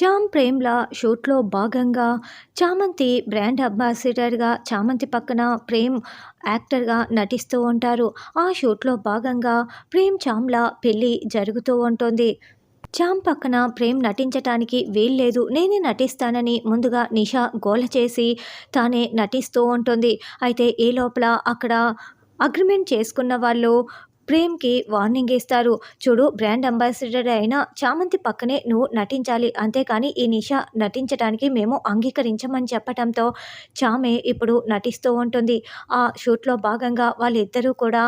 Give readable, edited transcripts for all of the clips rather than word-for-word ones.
చామ్ ప్రేమ్‌ల షూట్‌లో భాగంగా చామంతి బ్రాండ్ అంబాసిడర్‌గా చామంతి పక్కన ప్రేమ్ యాక్టర్‌గా నటిస్తూ ఉంటారు. ఆ షూట్‌లో భాగంగా ప్రేమ్ చామ్‌ల పెళ్లి జరుగుతూ ఉంటుంది. చామ్ పక్కన ప్రేమ్ నటించటానికి వీల్లేదు. నేనే నటిస్తానని ముందుగా నిషా గోల చేసి తానే నటిస్తూ ఉంటుంది. అయితే ఈ లోపల అక్కడ అగ్రిమెంట్ చేసుకున్న వాళ్ళు ప్రేమ్‌కి వార్నింగ్ ఇస్తారు. చూడు, బ్రాండ్ అంబాసిడర్ అయిన చామంతి పక్కనే నువ్వు నటించాలి. అంతేకాని ఈ నిషా నటించటానికి మేము అంగీకరించమని చెప్పటంతో చామే ఇప్పుడు నటిస్తూ ఉంటుంది. ఆ షూట్‌లో భాగంగా వాళ్ళిద్దరూ కూడా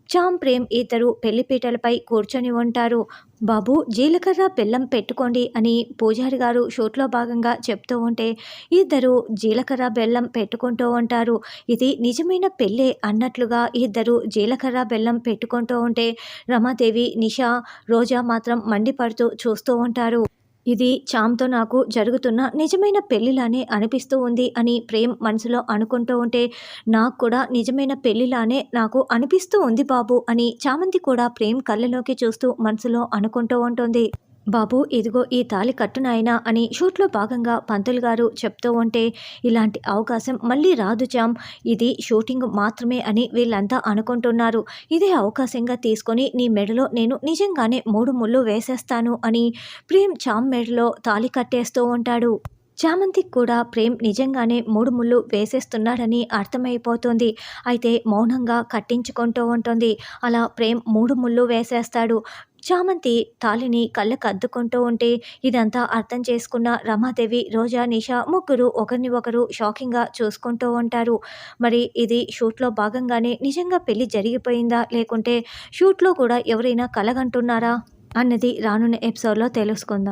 చామ్, ప్రేమ్ ఇద్దరు పెళ్లిపీటలపై కూర్చొని ఉంటారు. బాబు, జీలకర్ర బెల్లం పెట్టుకోండి అని పూజారి గారు షూట్‌లో భాగంగా చెప్తూ ఉంటే ఇద్దరు జీలకర్ర బెల్లం పెట్టుకుంటూ ఉంటారు. ఇది నిజమైన పెళ్ళే అన్నట్లుగా ఇద్దరు జీలకర్ర బెల్లం పెట్టుకుంటూ ఉంటే రమాదేవి, నిషా, రోజా మాత్రం మండిపడుతూ చూస్తూ ఉంటారు. ఇది చామ్‌తో నాకు జరుగుతున్న నిజమైన పెళ్ళిలానే అనిపిస్తూ ఉంది అని ప్రేమ్ మనసులో అనుకుంటూ ఉంటే, నాకు కూడా నిజమైన పెళ్ళిలానే నాకు అనిపిస్తూ ఉంది బాబు అని చామంతి కూడా ప్రేమ్ కళ్ళలోకి చూస్తూ మనసులో అనుకుంటూ ఉంటుంది. బాబు, ఇదిగో ఈ తాళి కట్టు నాయనా అని షూట్‌లో భాగంగా పంతులు గారు చెప్తూ ఉంటే, ఇలాంటి అవకాశం మళ్ళీ రాదు చామ్. ఇది షూటింగ్ మాత్రమే అని వీళ్ళంతా అనుకుంటున్నారు. ఇదే అవకాశంగా తీసుకొని నీ మెడలో నేను నిజంగానే 3 ముళ్ళు వేసేస్తాను అని ప్రేమ్ చామ్ మెడలో తాళి కట్టేస్తూ ఉంటాడు. చామంతికి కూడా ప్రేమ్ నిజంగానే 3 ముళ్ళు వేసేస్తున్నాడని అర్థమైపోతుంది. అయితే మౌనంగా కట్టించుకుంటూ ఉంటుంది. అలా ప్రేమ్ 3 ముళ్ళు వేసేస్తాడు. చామంతి తాళిని కళ్ళకద్దుకుంటూ ఉంటే ఇదంతా అర్థం చేసుకున్న రమాదేవి, రోజా, నిషా ముగ్గురు ఒకరిని ఒకరు షాకింగ్‌గా చూసుకుంటూ ఉంటారు. మరి ఇది షూట్‌లో భాగంగానే నిజంగా పెళ్లి జరిగిపోయిందా? లేకుంటే షూట్‌లో కూడా ఎవరైనా కలగంటున్నారా? అన్నది రానున్న ఎపిసోడ్‌లో తెలుసుకుందాం.